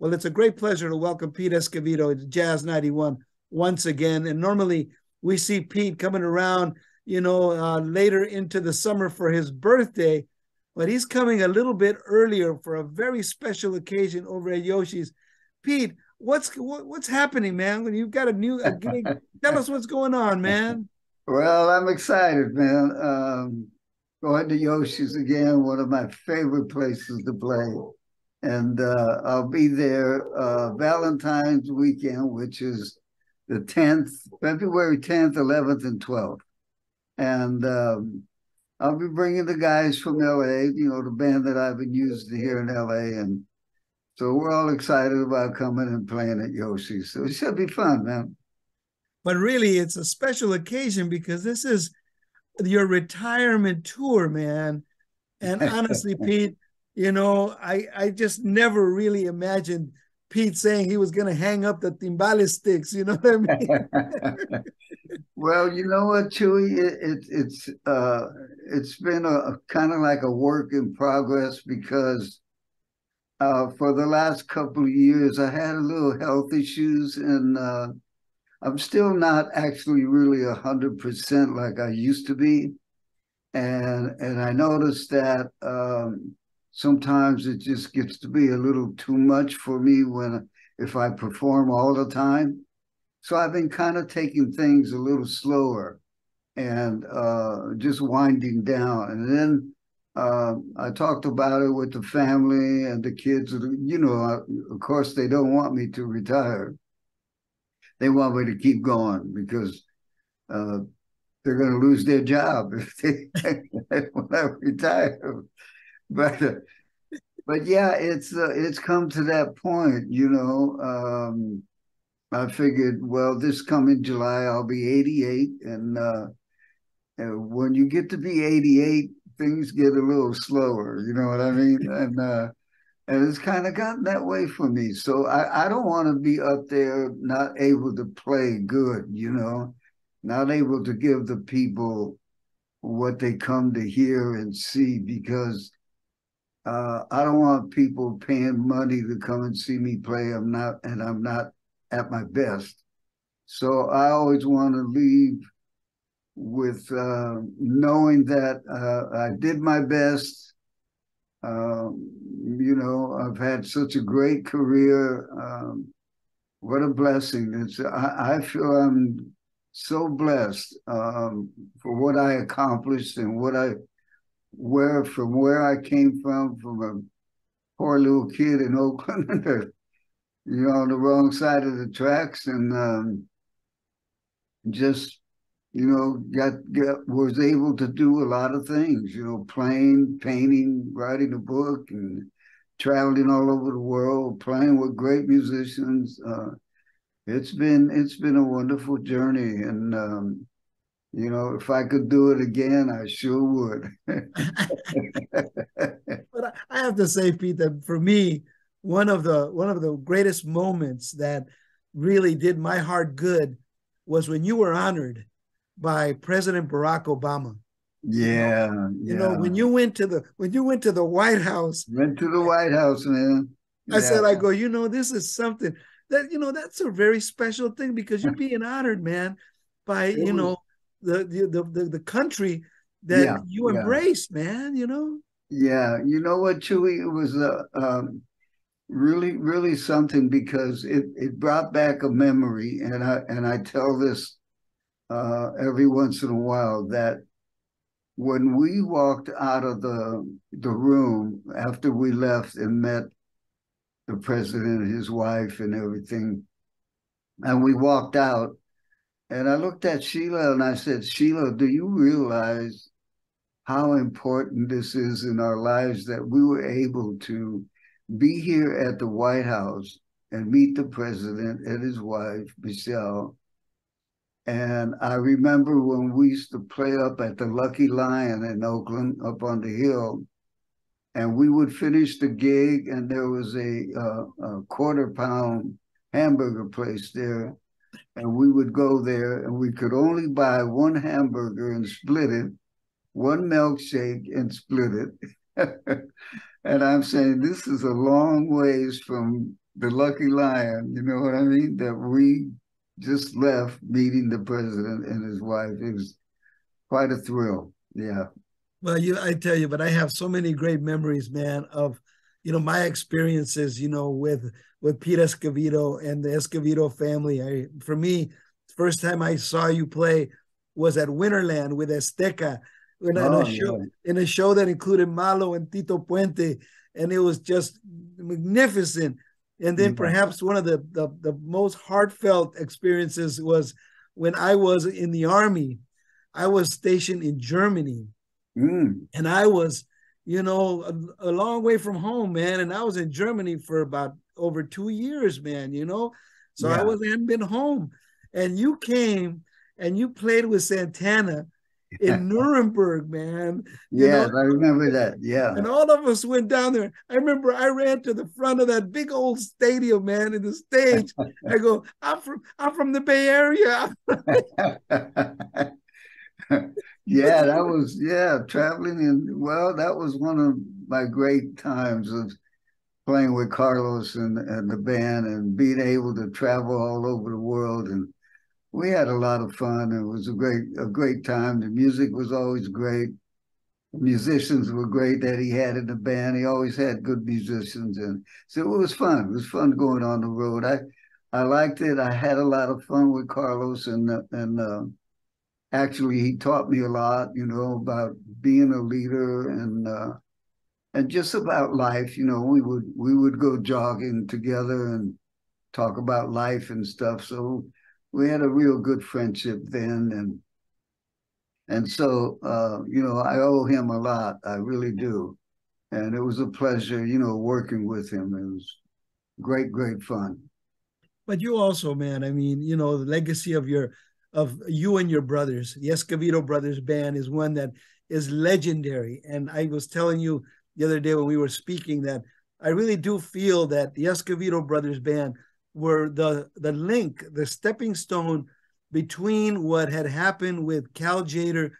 Well, it's a great pleasure to welcome Pete Escovedo to Jazz 91 once again. And normally we see Pete coming around, later into the summer for his birthday, but he's coming a little bit earlier for a very special occasion over at Yoshi's. Pete, what's happening, man? When you've got a gig, tell us what's going on, man. Well, I'm excited, man. Going to Yoshi's again, one of my favorite places to play. And I'll be there Valentine's weekend, which is the 10th, February 10th, 11th, and 12th. And I'll be bringing the guys from LA, the band that I've been using here in LA. And so we're all excited about coming and playing at Yoshi's. So it should be fun, man. But really, it's a special occasion because this is your retirement tour, man. And honestly, Pete, I just never really imagined Pete saying he was going to hang up the timbales sticks. You know what I mean? Well, you know what, Chuy? It's been a kind of like a work in progress because for the last couple of years, I had a little health issues, and I'm still not actually really 100% like I used to be. And I noticed that sometimes it just gets to be a little too much for me if I perform all the time. So I've been kind of taking things a little slower and just winding down. And then I talked about it with the family and the kids. Of course, they don't want me to retire. They want me to keep going because they're going to lose their job if when I retire. But yeah, it's come to that point, I figured, well, this coming July, I'll be 88. And when you get to be 88, things get a little slower, you know what I mean? And it's kind of gotten that way for me. So I don't want to be up there not able to play good, not able to give the people what they come to hear and see, because I don't want people paying money to come and see me play. I'm not at my best. So I always want to leave with knowing that I did my best. I've had such a great career. What a blessing. I feel I'm so blessed for what I accomplished and from where I came from a poor little kid in Oakland, on the wrong side of the tracks, and just, was able to do a lot of things, playing, painting, writing a book, and traveling all over the world, playing with great musicians. It's been a wonderful journey, and if I could do it again, I sure would. But I have to say, Pete, that for me, one of the greatest moments that really did my heart good was when you were honored by President Barack Obama. Yeah, when you went to the White House. Went to the White House, man. I said, this is something that, that's a very special thing, because you're being honored, man, by, the country that you embraced, man, Yeah, you know what, Chuy? It was really, really something, because it brought back a memory, and I tell this every once in a while, that when we walked out of the room after we left and met the president and his wife and everything, and we walked out, and I looked at Sheila and I said, Sheila, do you realize how important this is in our lives, that we were able to be here at the White House and meet the president and his wife, Michelle? And I remember when we used to play up at the Lucky Lion in Oakland, up on the hill, and we would finish the gig, and there was a quarter-pound hamburger place there, and we would go there, and we could only buy one hamburger and split it, one milkshake and split it. And I'm saying, this is a long ways from the lucky lion, you know what I mean? That we just left meeting the president and his wife. It was quite a thrill. Yeah. Well, I tell you, but I have so many great memories, man, of, my experiences, with Pete Escovedo and the Escovedo family. For me, first time I saw you play was at Winterland with Azteca Oh, yeah. in a show that included Malo and Tito Puente, and it was just magnificent. And then Yeah. perhaps one of the most heartfelt experiences was when I was in the Army. I was stationed in Germany, and I was, a long way from home, man. And I was in Germany for about over 2 years, man, So I Yeah. hadn't been home. And you came and you played with Santana in Nuremberg, man. Yes, I remember that. And Yeah. all of us went down there. I remember I ran to the front of that big old stadium, man, in the stage. I go, I'm from the Bay Area. Yeah, that was, yeah, traveling. And well, that was one of my great times of playing with Carlos and the band and being able to travel all over the world. And we had a lot of fun. It was a great time. The music was always great. The musicians were great that he had in the band. He always had good musicians. And so it was fun. It was fun going on the road. I liked it. I had a lot of fun with Carlos, and actually he taught me a lot, about being a leader and just about life. We would go jogging together and talk about life and stuff. So we had a real good friendship then, and so I owe him a lot. I really do, and it was a pleasure, working with him. It was great fun. But you also, man, I mean, the legacy of you and your brothers, the Escovedo Brothers band, is one that is legendary. And I was telling you the other day when we were speaking that I really do feel that the Escovedo Brothers band were the link, the stepping stone between what had happened with Tjader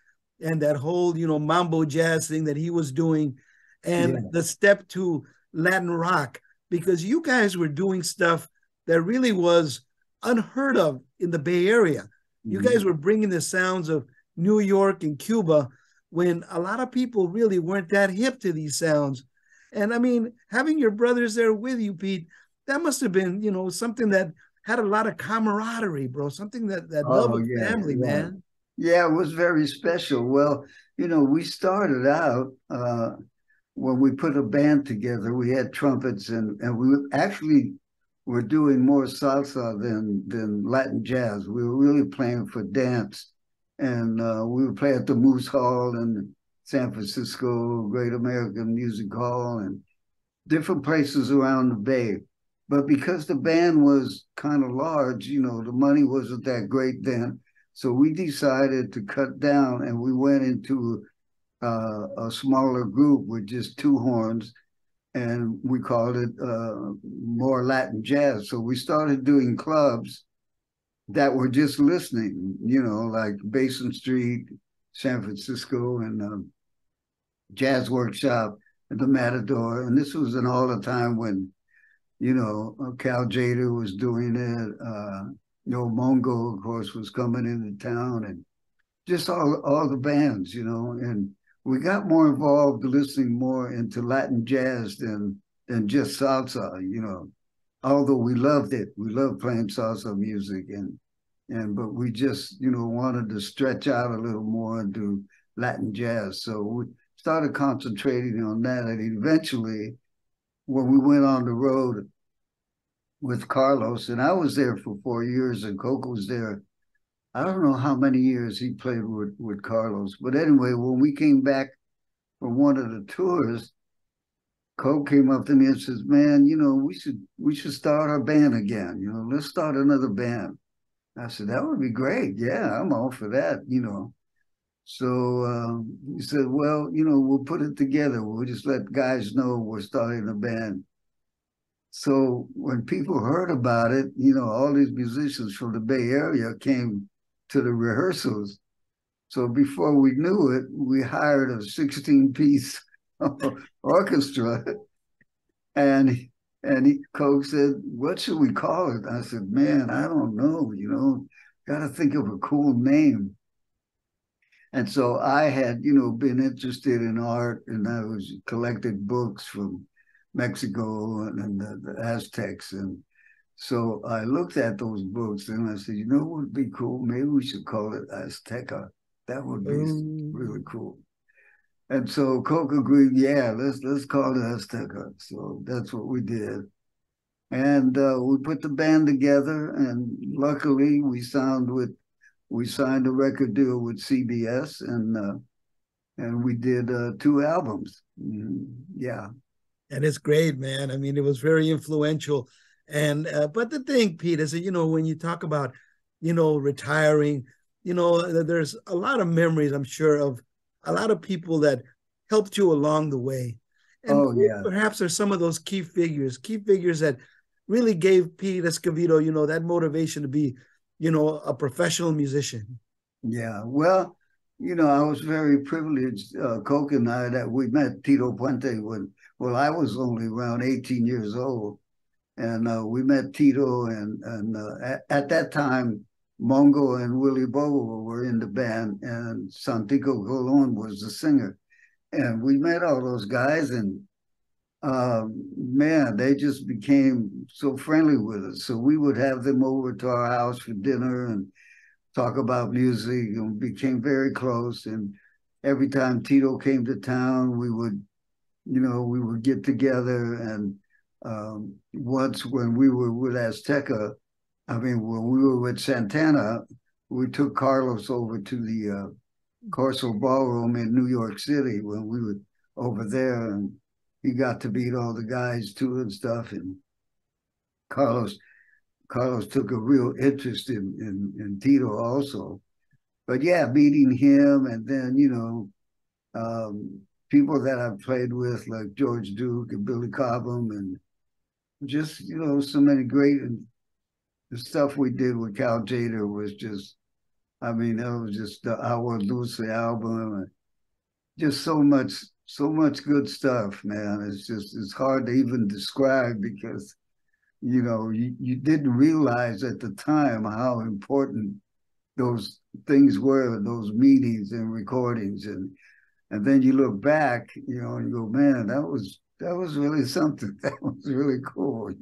and that whole, mambo jazz thing that he was doing, and Yeah. the step to Latin rock, because you guys were doing stuff that really was unheard of in the Bay Area. You guys were bringing the sounds of New York and Cuba when a lot of people really weren't that hip to these sounds. And I mean, having your brothers there with you, Pete, that must have been, something that had a lot of camaraderie, bro. Something that love Oh, of yeah, family, yeah. man. Yeah, it was very special. Well, we started out when we put a band together. We had trumpets, and we actually were doing more salsa than Latin jazz. We were really playing for dance, and we would play at the Moose Hall in San Francisco, Great American Music Hall, and different places around the Bay. But because the band was kind of large, the money wasn't that great then. So we decided to cut down, and we went into a smaller group with just two horns, and we called it more Latin jazz. So we started doing clubs that were just listening, like Basin Street, San Francisco, and Jazz Workshop, and the Matador. And this was in all the time when, Tjader was doing it. Mongo, of course, was coming into town, and just all the bands, and we got more involved listening more into Latin jazz than just salsa, although we loved it. We loved playing salsa music, but we just, wanted to stretch out a little more and do Latin jazz. So we started concentrating on that. And eventually, when we went on the road with Carlos, and I was there for 4 years, and Coco was there. I don't know how many years he played with Carlos, but anyway, when we came back from one of the tours, Coco came up to me and says, "Man, we should start our band again. Let's start another band." I said, "That would be great. Yeah, I'm all for that. So he said, "Well, we'll put it together. We'll just let guys know we're starting a band." So when people heard about it, all these musicians from the Bay Area came to the rehearsals. So before we knew it, we hired a 16-piece orchestra, and And Coke said, "What should we call it?" I said, "Man, I don't know. Got to think of a cool name." And so I had, been interested in art, and I was collected books from Mexico and the Aztecs. And so I looked at those books and I said, what would be cool? Maybe we should call it Azteca. That would be really cool. And so Coke agreed, yeah, let's call it Azteca. So that's what we did. And we put the band together, and luckily we signed a record deal with CBS, and we did 2 albums. Yeah. And it's great, man. I mean, it was very influential. And but the thing, Pete, is that, when you talk about, retiring, there's a lot of memories, I'm sure, of a lot of people that helped you along the way. And perhaps there's some of those key figures that really gave Pete Escovedo, that motivation to be, a professional musician. Yeah, well, I was very privileged, Coke and I, that we met Tito Puente when I was only around 18 years old. And we met Tito, and at that time, Mongo and Willie Bobo were in the band, and Santiago Colon was the singer. And we met all those guys, and man, they just became so friendly with us. So we would have them over to our house for dinner and talk about music, and became very close. And every time Tito came to town, we would get together. And once when we were with Azteca, when we were with Santana, we took Carlos over to the Corso Ballroom in New York City when we were over there, and he got to meet all the guys too and stuff. And Carlos took a real interest in Tito also. But yeah, meeting him, and then people that I've played with like George Duke and Billy Cobham, and just so many great. And the stuff we did with Cal Tjader was just, that was just the Agua Dulce album, and just so much good stuff, man. It's hard to even describe, because you didn't realize at the time how important those things were, those meetings and recordings, and then you look back, and you go, man, that was really something. That was really cool,